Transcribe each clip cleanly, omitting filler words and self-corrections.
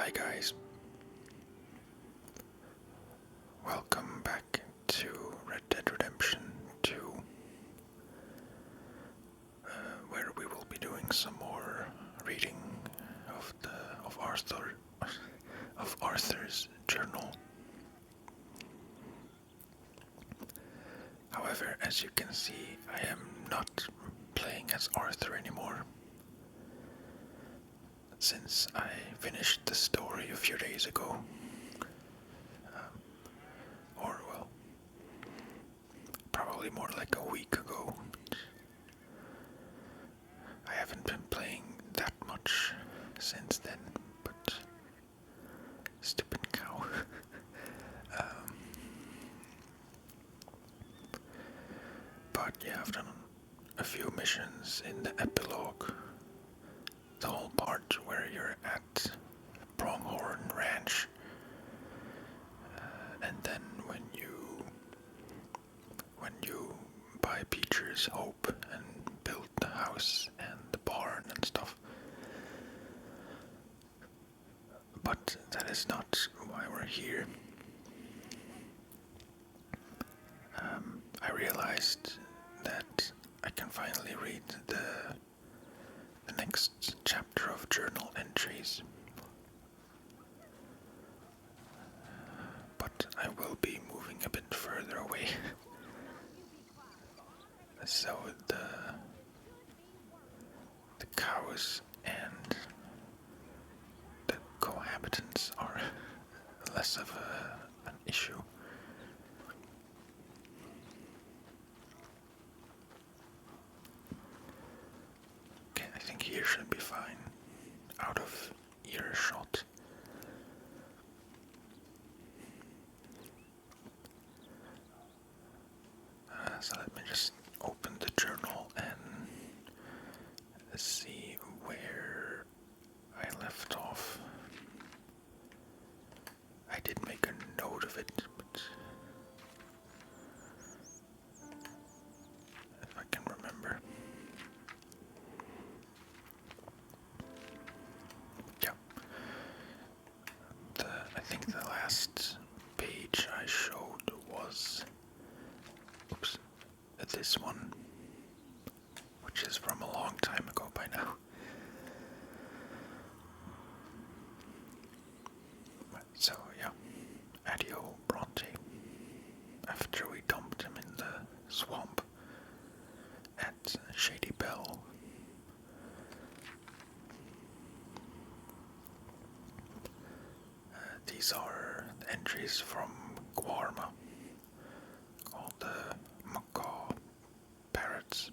Hi guys, welcome back to Red Dead Redemption 2, where we will be doing some more reading of Arthur's journal. However, as you can see, I am not playing as Arthur anymore, since I finished the story a few days ago. Or, well, probably more like a week ago. I haven't been playing that much since then, but stupid cow. But yeah, I've done a few missions in the epilogue. The whole part where you're at Pronghorn Ranch, and then when you buy Beecher's Hope and build the house and the barn and stuff. But that is not why we're here. I realized that I can finally read the next chapter of journal entries, but I will be moving a bit further away. So the cows and the cohabitants are less of an issue. Okay, I think here should be fine. Out of earshot. So let me just open the journal and see where I left off. I did make a note of it, but if I can remember. Yeah. I think the last page I showed was this one, which is from a long time ago by now. So yeah, Adio Bronte, after we dumped him in the swamp at Shady Bell. These are the entries from Guarma, called the macaw parrots.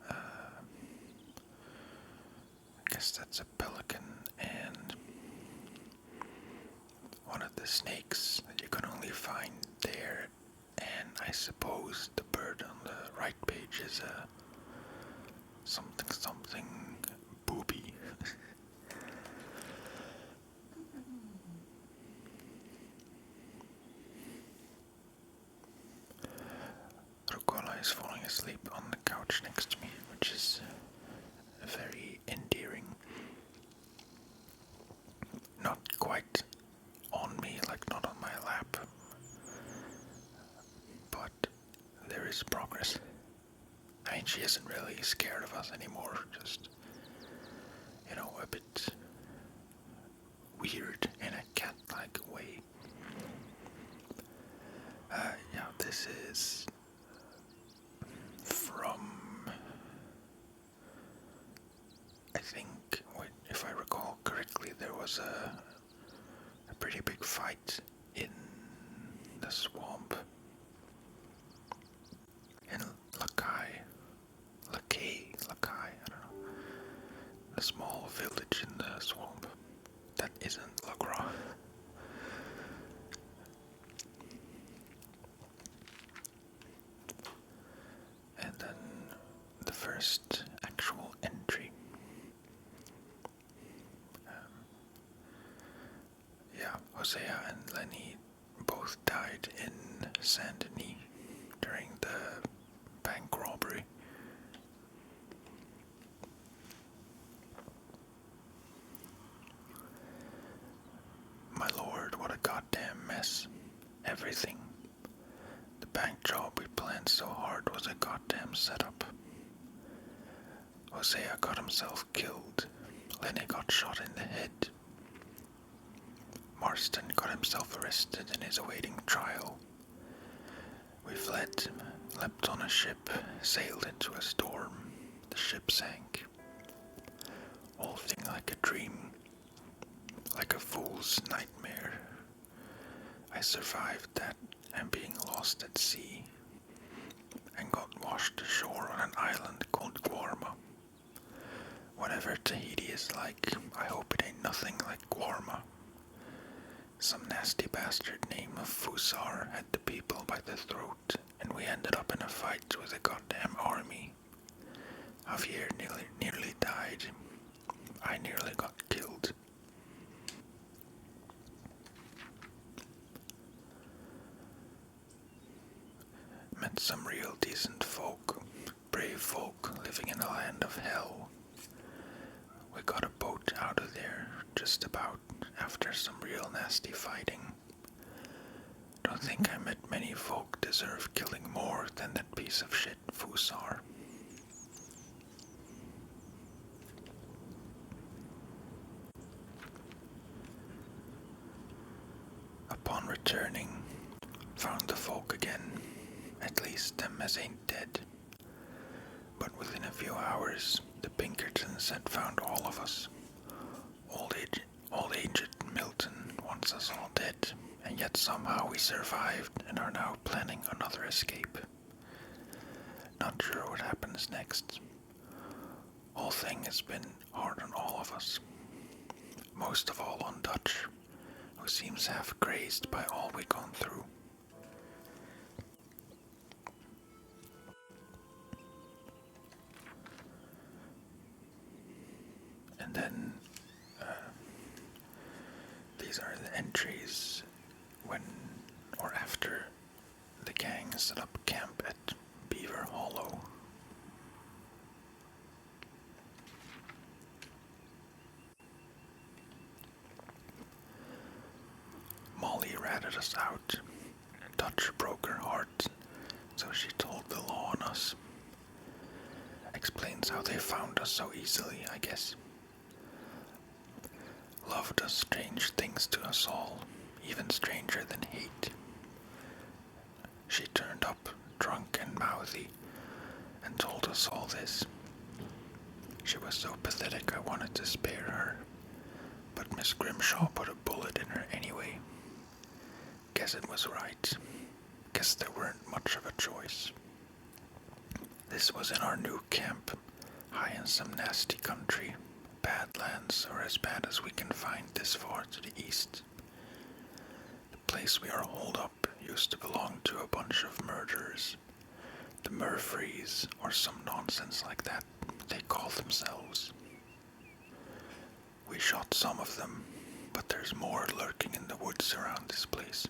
I guess that's a pelican and one of the snakes that you can only find there, and I suppose the bird on the right page is a something booby. Rucola is falling asleep on the couch next to me, which is very endearing. Not quite on me, like not on my lap, but there is progress. I mean, she isn't really scared of us anymore, just, a bit weird in a cat-like way. Yeah, this is from, I think, if I recall correctly, there was a pretty big fight in the swamp in Lakai, I don't know, a small village in the swamp that isn't Lagras. And then the first actual entry. Yeah, Hosea and Lenny both died in Saint Denis during the bank robbery. goddamn mess. Everything. The bank job we planned so hard was a goddamn setup. Hosea got himself killed. Lenny got shot in the head. Marston got himself arrested and is awaiting trial. We fled, leapt on a ship, sailed into a storm. The ship sank. Whole thing like a dream, like a fool's nightmare. I survived that and being lost at sea, and got washed ashore on an island called Guarma. Whatever Tahiti is like, I hope it ain't nothing like Guarma. Some nasty bastard named Fusar had the people by the throat, and we ended up in a fight with the goddamn army. Javier nearly died. I nearly got killed. Met some real decent folk, brave folk living in a land of hell. We got a boat out of there just about after some real nasty fighting. Don't think I met many folk deserve killing more than that piece of shit Fusar. Upon returning, found the folk again, at least them as ain't dead. But within a few hours, the Pinkertons had found all of us. Old aged Milton wants us all dead, and yet somehow we survived and are now planning another escape. Not sure what happens next. Whole thing has been hard on all of us. Most of all on Dutch, who seems half crazed by all we've gone through. And then these are the entries when or after the gang set up camp at Beaver Hollow. Molly ratted us out. Dutch broke her heart, so she told the law on us. Explains how they found us so easily, I guess. Love does strange things to us all, even stranger than hate. She turned up, drunk and mouthy, and told us all this. She was so pathetic I wanted to spare her, but Miss Grimshaw put a bullet in her anyway. Guess it was right. Guess there weren't much of a choice. This was in our new camp, high in some nasty country. Badlands, or as bad as we can find this far to the east. The place we are holed up used to belong to a bunch of murderers. The Murphys, or some nonsense like that, they call themselves. We shot some of them, but there's more lurking in the woods around this place.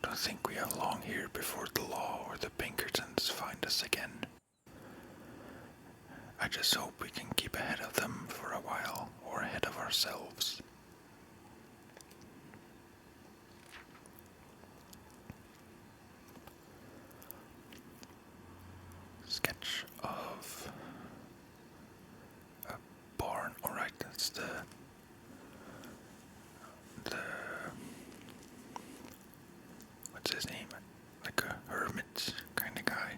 Don't think we have long here before the law or the Pinkertons find us again. I just hope we can keep ahead of them for a while, or ahead of ourselves. Sketch of a barn. Alright, that's the what's his name? Like a hermit kind of guy.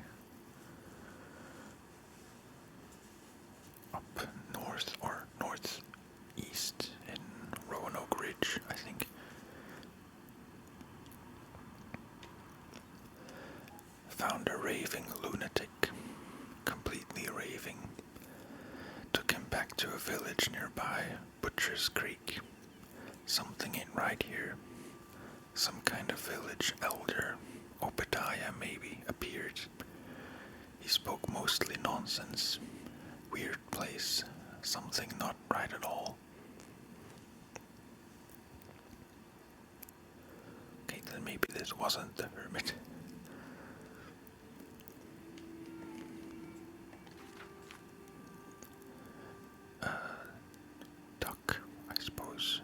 Up north or northeast in Roanoke Ridge, I think. Found a raving lunatic, completely raving. Took him back to a village nearby, Butcher's Creek. Something ain't right here. Some kind of village elder, Obadiah maybe, appeared. He spoke mostly nonsense. Weird place, something not right at all. Okay, then maybe this wasn't the hermit. Duck, I suppose.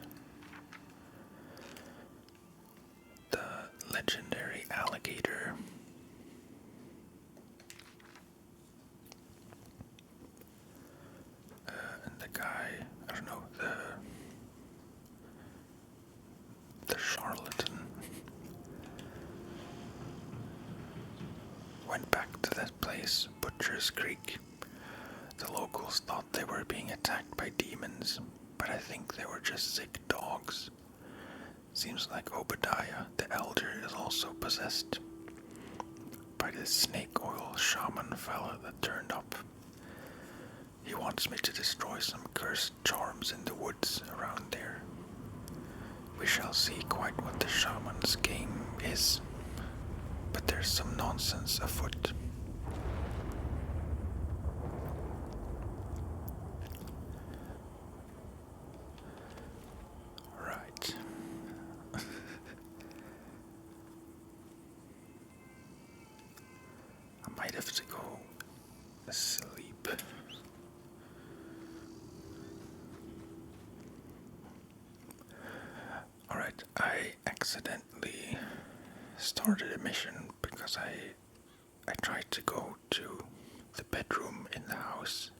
went back to that place, Butcher's Creek. The locals thought they were being attacked by demons, but I think they were just sick dogs. Seems like Obadiah, the elder, is also possessed by this snake oil shaman fella that turned up. He wants me to destroy some cursed charms in the woods around there. We shall see quite what the shaman's game is, but there's some nonsense afoot. Right. I might have to go sleep. Alright, I accidentally started a mission because I tried to go to the bedroom in the house.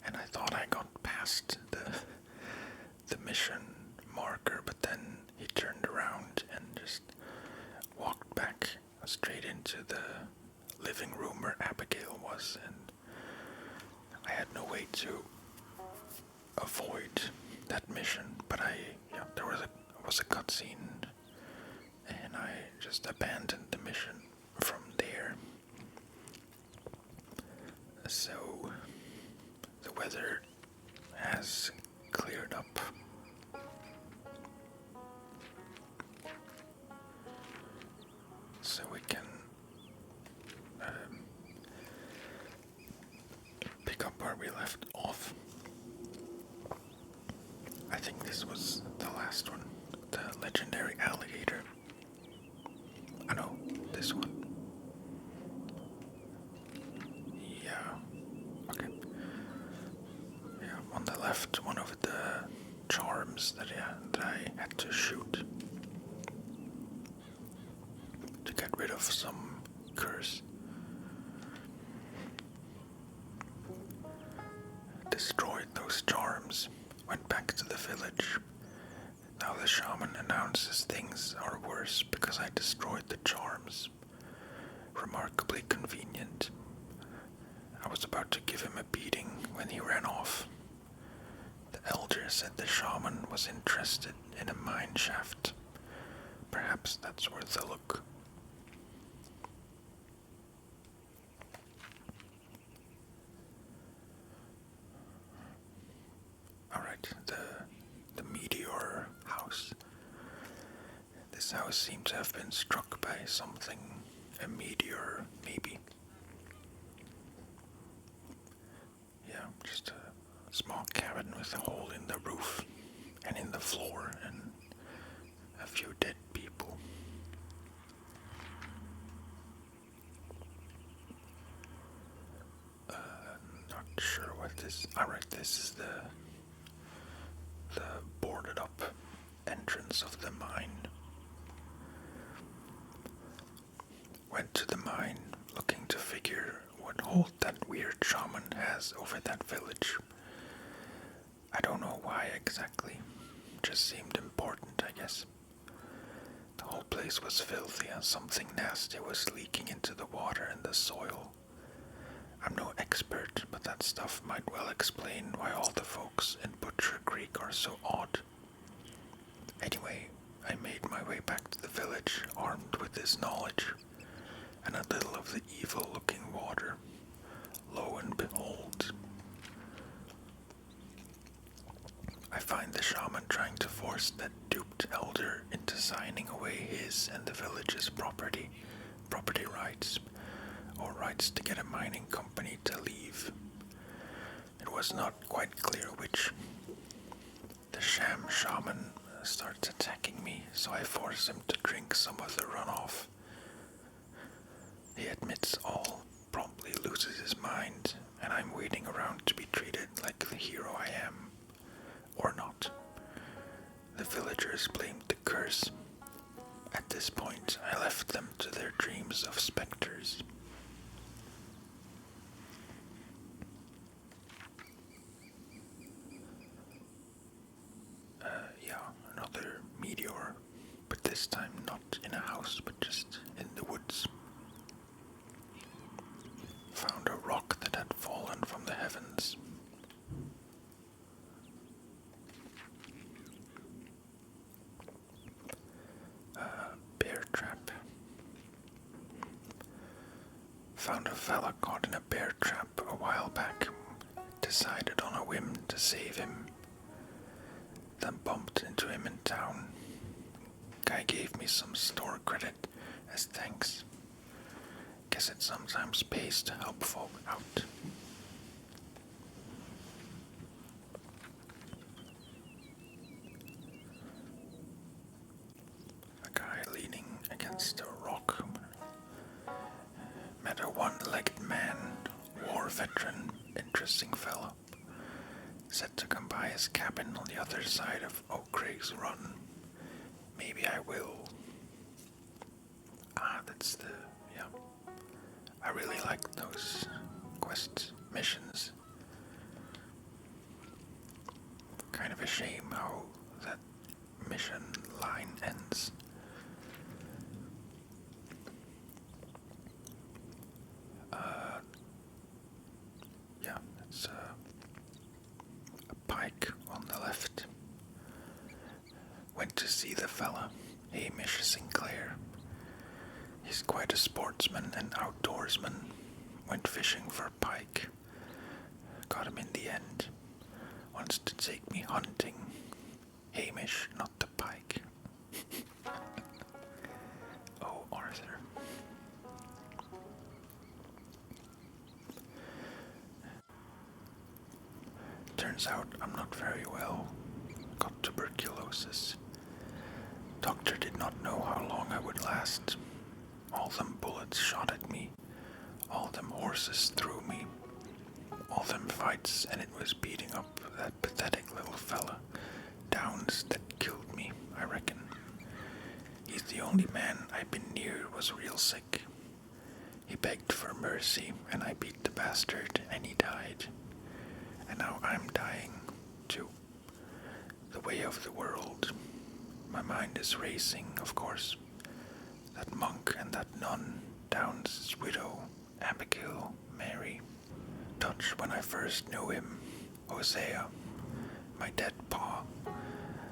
And I thought I got past the mission marker, but then he turned around and just walked back straight into the living room where Abigail was, and I had no way to avoid that mission. But there was a cutscene, and I just abandoned the mission from there. So the weather has cleared up. So we can pick up where we left off. I think this was the last one, the legendary alligator. I know, this one. Yeah, okay. Yeah, on the left, one of the charms that I had to shoot to get rid of some curse. Destroyed those charms, went back to the village. Now the shaman announces things are worse because I destroyed the charms. Remarkably convenient. I was about to give him a beating when he ran off. The elder said the shaman was interested in a mine shaft. Perhaps that's worth a look. Alright, the meteor house. This house seemed to have been struck by something, a meteor, maybe. Yeah, just a small cabin with a hole in the roof and in the floor and a few dead people. Not sure what this. Alright, this is the boarded up entrance of the mine. Went to the mine looking to figure what hold that weird shaman has over that village. I don't know why exactly. Just seemed important, I guess. The whole place was filthy and something nasty was leaking into the water and the soil. I'm no expert, but that stuff might well explain why all the folks in Butcher Creek are so odd. Anyway, I made my way back to the village, armed with this knowledge, and a little of the evil-looking water. Lo and behold, I find the shaman trying to force that duped elder into signing away his and the village's property rights, or rights to get a mining company to leave. It was not quite clear which. The sham shaman starts attacking me, so I force him to drink some of the runoff. He admits all, promptly loses his mind, and I'm waiting around to be treated like the hero I am. Or not. The villagers blamed the curse. At this point, I left them to their dreams of specters. Yeah, another meteor, but this this time not in a house, but just in the woods. Found a rock that had fallen from the heavens. Bear trap. Found a fella caught in a bear trap a while back. Decided on a whim to save him. Then bumped into him in town. Guy gave me some store credit as thanks. Guess it sometimes pays to help folk out. A guy leaning against a rock. Met a one-legged man, war veteran, interesting fellow. Said to come by his cabin on the other side of Oak Craig's Run. Maybe I will. That's the, yeah. I really like those quest missions. Kind of a shame how that mission line ends. Yeah, it's a pike on the left. Went to see the fella, Hamish Sinclair. He's quite a sportsman and outdoorsman. Went fishing for pike. Got him in the end. Wants to take me hunting. Hamish, not the pike. Oh, Arthur. Turns out I'm not very well. Got tuberculosis. Doctor did not know how long I would last. All them bullets shot at me. All them horses threw me. All them fights, and it was beating up that pathetic little fella. Downs that killed me, I reckon. He's the only man I've been near was real sick. He begged for mercy, and I beat the bastard, and he died. And now I'm dying, too. The way of the world. My mind is racing, of course. That monk and that nun, Downs' widow, Abigail, Mary. Dutch when I first knew him, Hosea, my dead pa,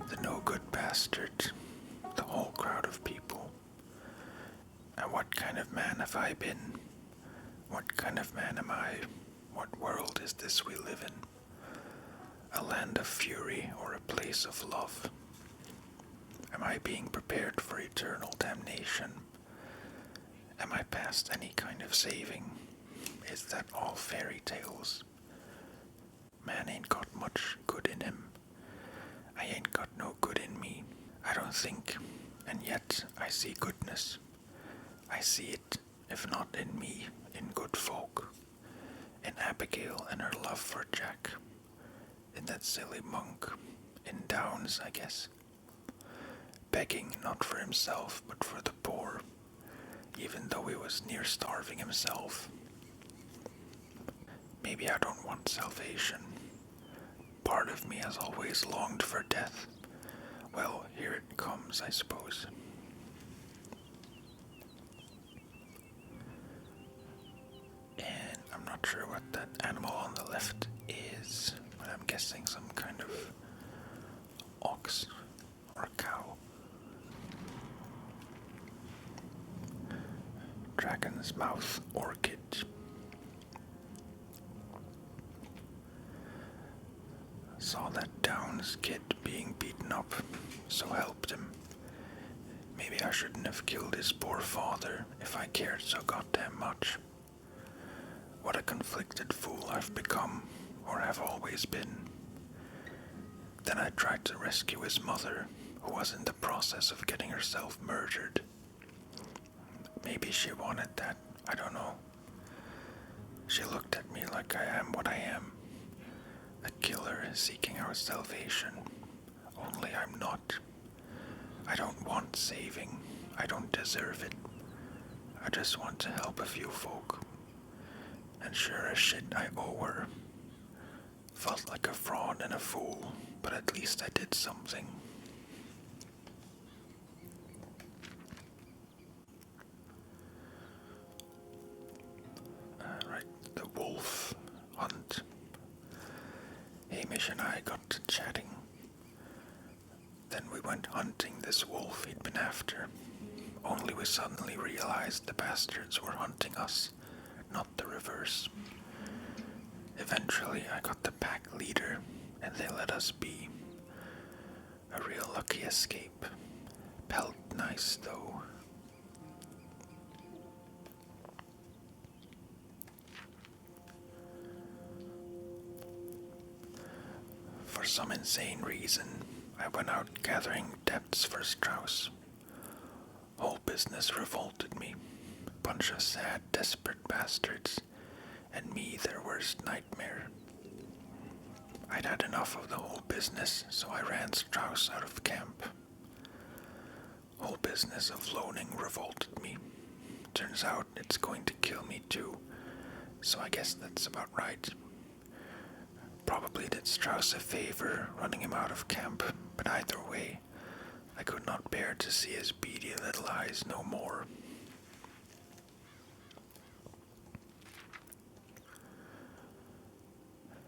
the no-good bastard, the whole crowd of people. And what kind of man have I been? What kind of man am I? What world is this we live in? A land of fury or a place of love? Am I being prepared for eternal damnation? Am I past any kind of saving? Is that all fairy tales? Man ain't got much good in him. I ain't got no good in me. I don't think, and yet I see goodness. I see it, if not in me, in good folk. In Abigail and her love for Jack. In that silly monk. In Downs, I guess. Begging not for himself, but for the poor, even though he was near starving himself. Maybe I don't want salvation. Part of me has always longed for death. Well, here it comes, I suppose. And I'm not sure what that animal on the left is, but I'm guessing some kind of ox or cow. Dragon's Mouth Orchid. Saw that Downs kid being beaten up, so helped him. Maybe I shouldn't have killed his poor father if I cared so goddamn much. What a conflicted fool I've become, or have always been. Then I tried to rescue his mother, who was in the process of getting herself murdered. Maybe she wanted that, I don't know. She looked at me like I am what I am. A killer seeking our salvation. Only I'm not. I don't want saving. I don't deserve it. I just want to help a few folk. And sure as shit I owe her. Felt like a fraud and a fool, but at least I did something. Hamish and I got to chatting. Then we went hunting this wolf he'd been after, only we suddenly realized the bastards were hunting us, not the reverse. Eventually I got the pack leader, and they let us be. A real lucky escape. Pelt nice though. For some insane reason, I went out gathering debts for Strauss. Whole business revolted me. Bunch of sad, desperate bastards, and me their worst nightmare. I'd had enough of the whole business, so I ran Strauss out of camp. Whole business of loaning revolted me. Turns out it's going to kill me too, so I guess that's about right. Probably did Strauss a favor running him out of camp, but either way, I could not bear to see his beady little eyes no more.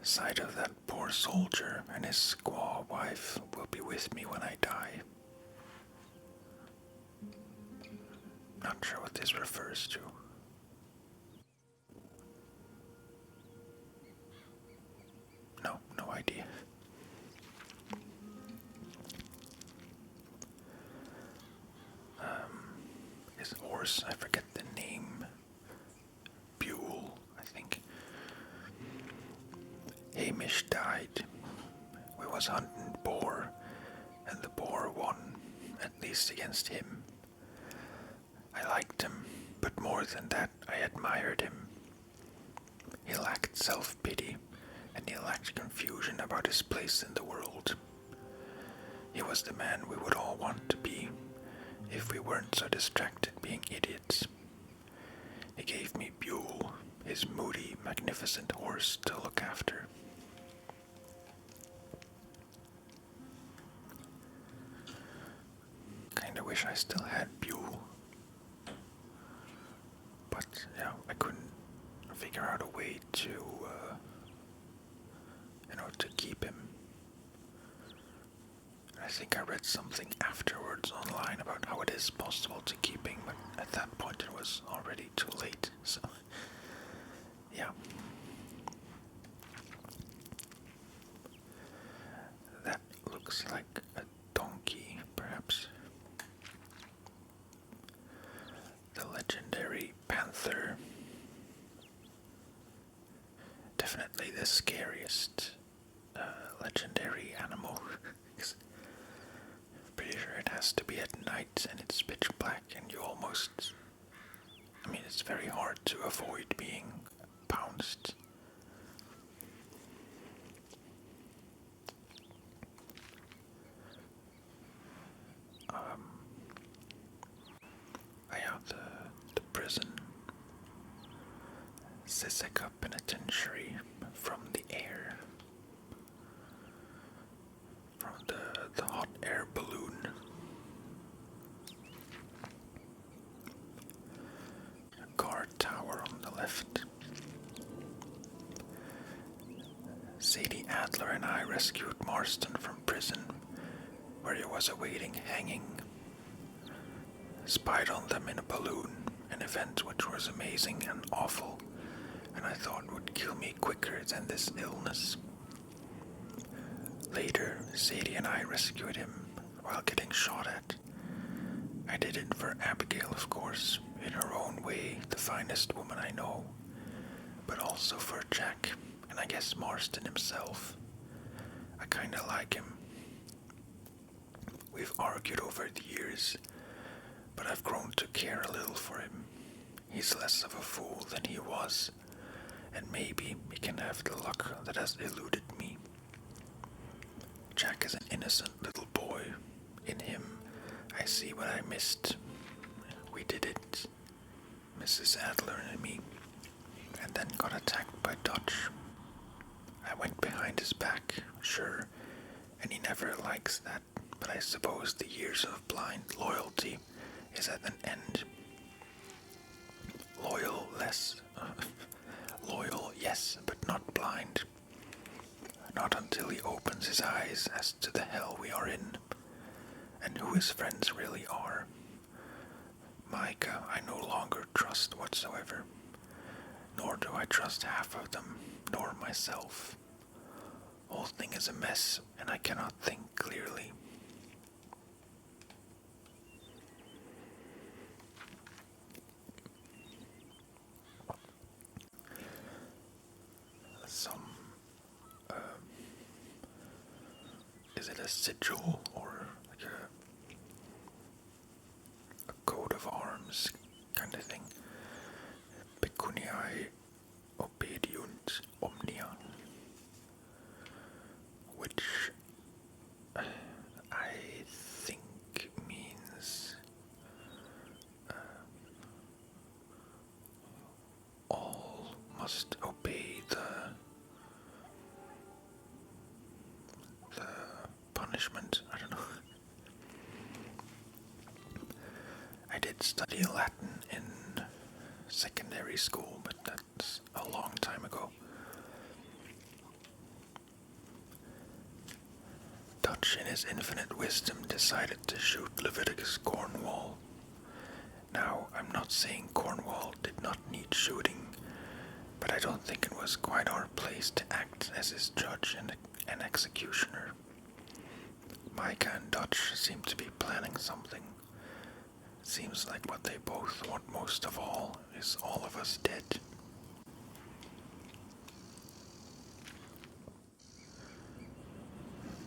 Sight of that poor soldier and his squaw wife will be with me when I die. Not sure what this refers to. No idea. His horse, I forget the name. Buell, I think. Hamish died. We was hunting boar, and the boar won, at least against him. I liked him, but more than that, I admired him. He lacked self-pity, and he lacked confusion about his place in the world. He was the man we would all want to be, if we weren't so distracted being idiots. He gave me Buell, his moody, magnificent horse, to look after. Kinda wish I still had Buell. But, yeah, I couldn't figure out a way to, to keep him. I think I read something afterwards online about how it is possible to keep him, but at that point it was already too late, so, yeah. That looks like a donkey, perhaps. The legendary panther. Definitely the scariest legendary animal. Pretty sure it has to be at night and it's pitch black and you almost... I mean, it's very hard to avoid being pounced. The prison. Sissicup penitentiary from the air. From the hot air balloon. A guard tower on the left. Sadie Adler and I rescued Marston from prison, where he was awaiting hanging. Spied on them in a balloon, an event which was amazing and awful, and I thought would kill me quicker than this illness. Later, Sadie and I rescued him while getting shot at. I did it for Abigail, of course, in her own way, the finest woman I know, but also for Jack, and I guess Marston himself. I kinda like him. We've argued over the years, but I've grown to care a little for him. He's less of a fool than he was, and maybe he can have the luck that has eluded me. Jack is an innocent little boy. In him, I see what I missed. We did it, Mrs. Adler and me, and then got attacked by Dutch. I went behind his back, sure, and he never likes that, but I suppose the years of blind loyalty is at an end. Loyal, yes, but not blind. not until he opens his eyes as to the hell we are in, and who his friends really are. Micah I no longer trust whatsoever, nor do I trust half of them, nor myself. Whole thing is a mess, and I cannot think clearly. Is it a sigil or like a coat of arms kind of thing? Pecuniae obediunt omnia, which I think means all must obey the punishment. I don't know. I did study Latin in secondary school, but that's a long time ago. Dutch, in his infinite wisdom, decided to shoot Leviticus Cornwall. Now, I'm not saying Cornwall did not need shooting, but I don't think it was quite our place to act as his judge and executioner. Micah and Dutch seem to be planning something. Seems like what they both want most of all is all of us dead.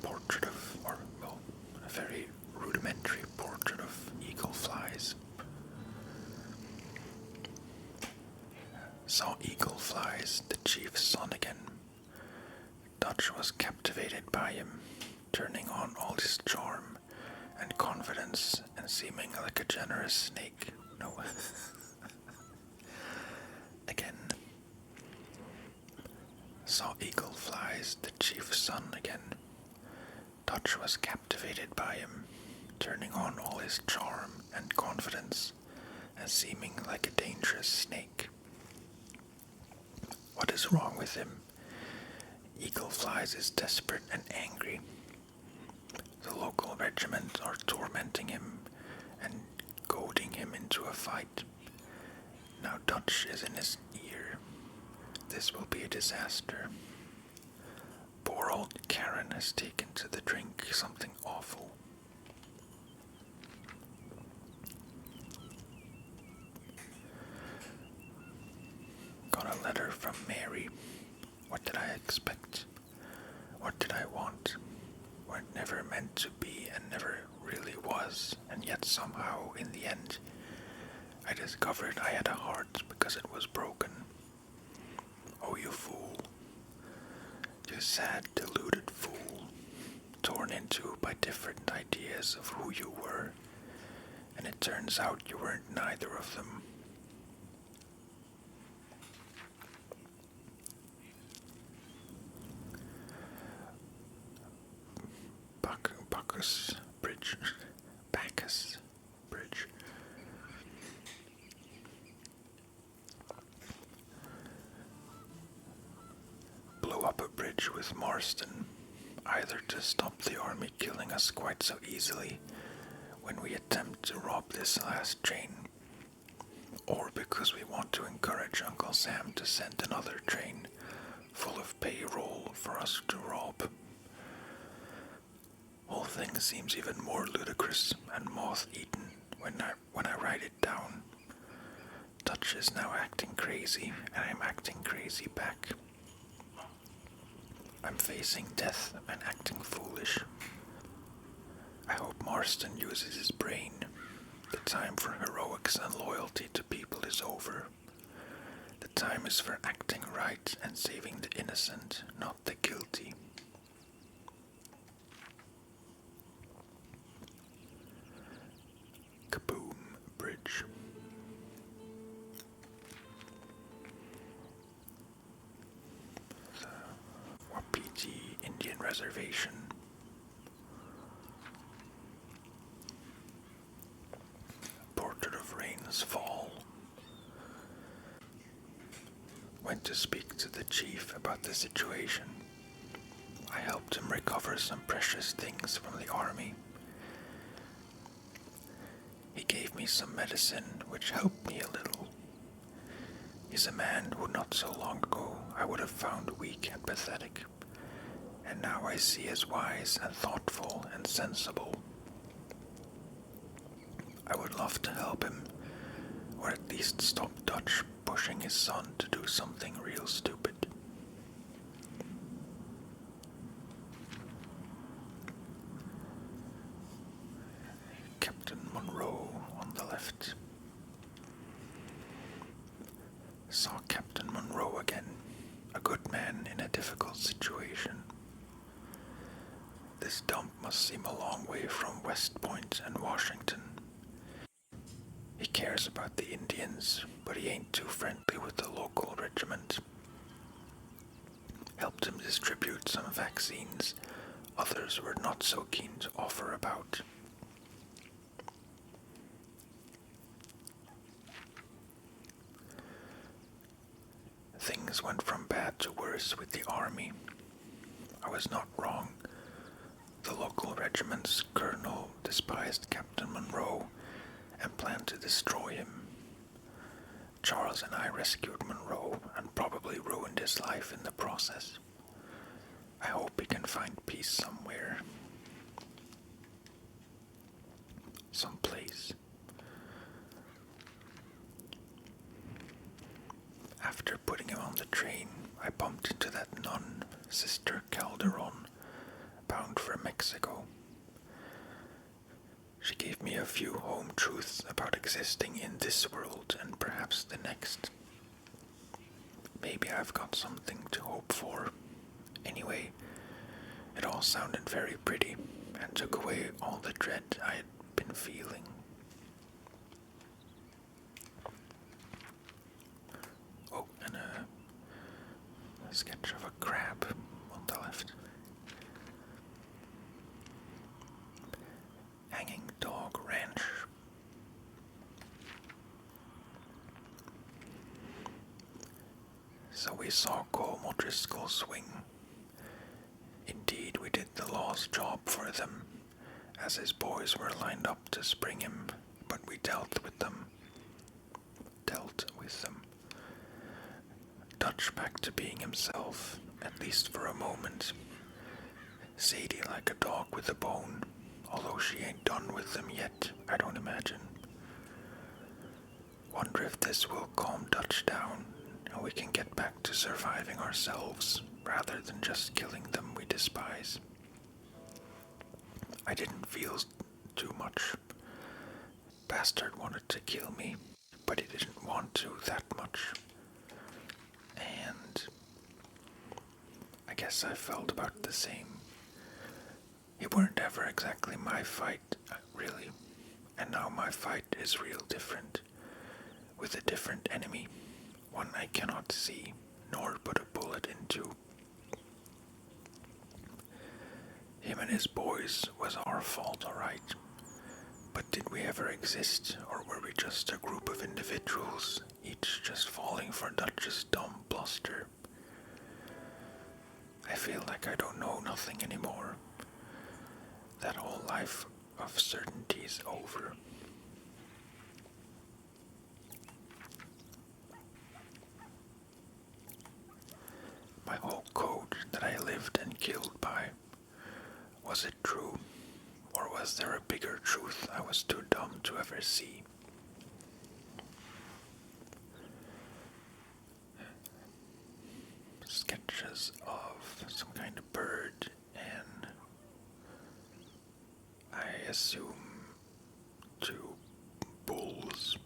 Portrait of, or, well, a very rudimentary portrait of eagle flies. Saw eagle flies, the chief's son again. Dutch was captivated by him, turning on all his charm and confidence and seeming like a generous snake. No. Again. Saw eagle flies, the chief's son again. Dutch was captivated by him, turning on all his charm and confidence and seeming like a dangerous snake. What is wrong with him? Eagle Flies is desperate and angry. The local regiment are tormenting him and goading him into a fight. Now Dutch is in his ear. This will be a disaster. Poor old Karen has taken to the drink something awful. Got a letter from Mary. What did I expect? What did I want? What it never meant to be and never really was, and yet somehow, in the end, I discovered I had a heart because it was broken. Oh, you fool. You sad, deluded fool, torn into by different ideas of who you were, and it turns out you weren't neither of them. Bacchus Bridge. Blew up a bridge with Marston, either to stop the army killing us quite so easily when we attempt to rob this last train, or because we want to encourage Uncle Sam to send another train full of payroll for us to rob. Whole thing seems even more ludicrous and moth-eaten when I write it down. Dutch is now acting crazy, and I'm acting crazy back. I'm facing death and acting foolish. I hope Marston uses his brain. The time for heroics and loyalty to people is over. The time is for acting right and saving the innocent, not the guilty. Kaboom Bridge. The Wapiti Indian Reservation. Portrait of Rain's Fall. Went to speak to the chief about the situation. helped him recover some precious things from the army. He gave me some medicine which helped me a little. He's a man who not so long ago I would have found weak and pathetic, and now I see as wise and thoughtful and sensible. I would love to help him, or at least stop Dutch pushing his son to do something real stupid. Captain Monroe on the left. Saw Captain Monroe again, a good man in a difficult situation. This dump must seem a long way from West Point and Washington. He cares about the Indians, but he ain't too friendly with the local regiment. Helped him distribute some vaccines others were not so keen to offer about. Things went from bad to worse with the army. I was not wrong. The local regiment's colonel despised Captain Monroe and planned to destroy him. Charles and I rescued Monroe and probably ruined his life in the process. I hope he can find peace somewhere. Someplace. After putting him on the train, I bumped into that nun, Sister Calderon, bound for Mexico. She gave me a few home truths about existing in this world and perhaps the next. Maybe I've got something to hope for. Anyway, it all sounded very pretty and took away all the dread I had been feeling. Oh, and a sketch of a crab on the left. Hanging Dog Ranch. So we saw Cole O'Driscoll swing. Indeed, we did the law's job for them, as his boys were lined up to spring him, but we dealt with them. Dutch back to being himself, at least for a moment. Sadie like a dog with a bone, although she ain't done with them yet, I don't imagine. Wonder if this will calm Dutch down, and we can get back to surviving ourselves, rather than just killing them we despise. I didn't feel too much. Bastard wanted to kill me, but he didn't want to that much. And I guess I felt about the same. You weren't ever exactly my fight, really, and now my fight is real different, with a different enemy, one I cannot see, nor put a bullet into. Him and his boys was our fault, all right, but did we ever exist, or were we just a group of individuals, each just falling for Dutch's dumb bluster? I feel like I don't know nothing anymore. That whole life of certainty's over. My whole code that I lived and killed by, was it true? Or was there a bigger truth I was too dumb to ever see? Sketches of some kind of bird and I assume 2 bulls.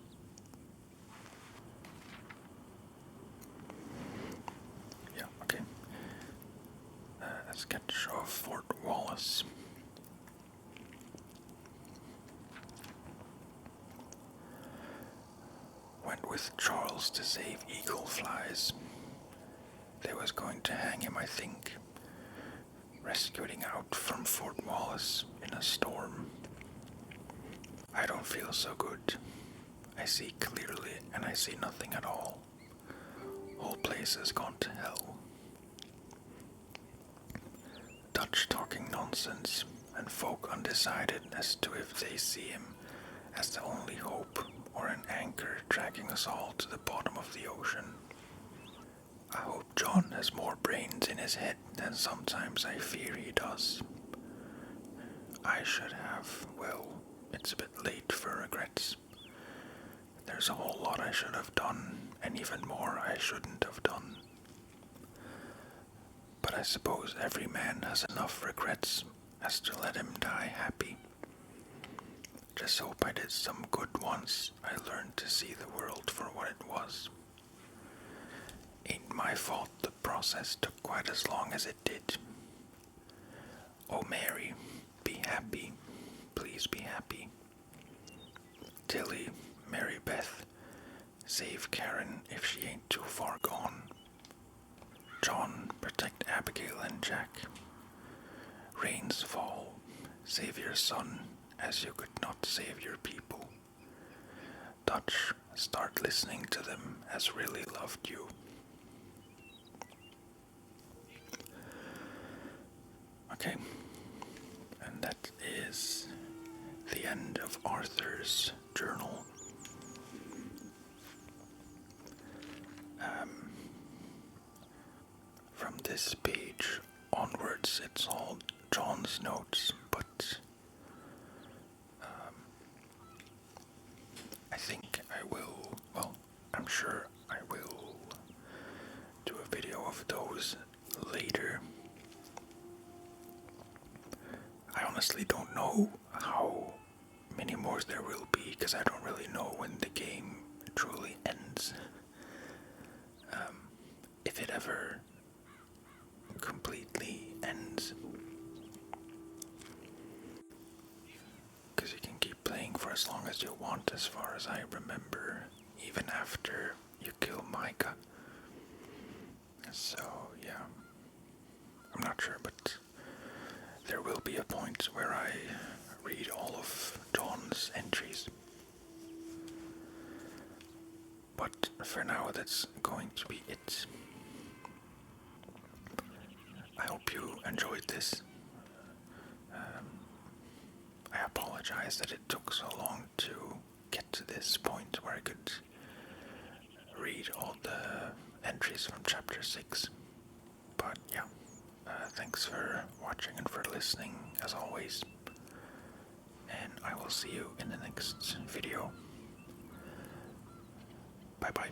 Yeah, okay. A sketch of Fort Wallace. Went with Charles to save eagle flies. They was going to hang him, I think. Rescuing out from Fort Wallace in a storm. I don't feel so good. I see clearly and I see nothing at all. Whole place has gone to hell. Dutch talking nonsense, and folk undecided as to if they see him as the only hope or an anchor dragging us all to the bottom of the ocean. I hope John has more brains in his head than sometimes I fear he does. I should have, well, it's a bit late for regrets. There's a whole lot I should have done, and even more I shouldn't have done. But I suppose every man has enough regrets as to let him die happy. Just hope I did some good once. I learned to see the world for what it was. Ain't my fault the process took quite as long as it did. Oh Mary, be happy. Please be happy. Tilly, Mary Beth, save Karen if she ain't too far gone. John, protect Abigail and Jack. Rains fall, save your son as you could not save your people. Dutch, start listening to them as really loved you. Okay, and that is the end of Arthur's journal. From this page onwards, it's all John's notes, but I think I will, well, I'm sure I will do a video of those later. I honestly don't know how many more there will be, because I don't really know when the game truly ends. If it ever completely ends. Because you can keep playing for as long as you want, as far as I remember, even after you kill Micah. So, yeah. I'm not sure, but there will be a point where I read all of John's entries. But for now, that's going to be it. I hope you enjoyed this. I apologize that it took so long to get to this point where I could read all the entries from chapter 6. But yeah, thanks for watching and for listening as always. And I will see you in the next video. Bye bye.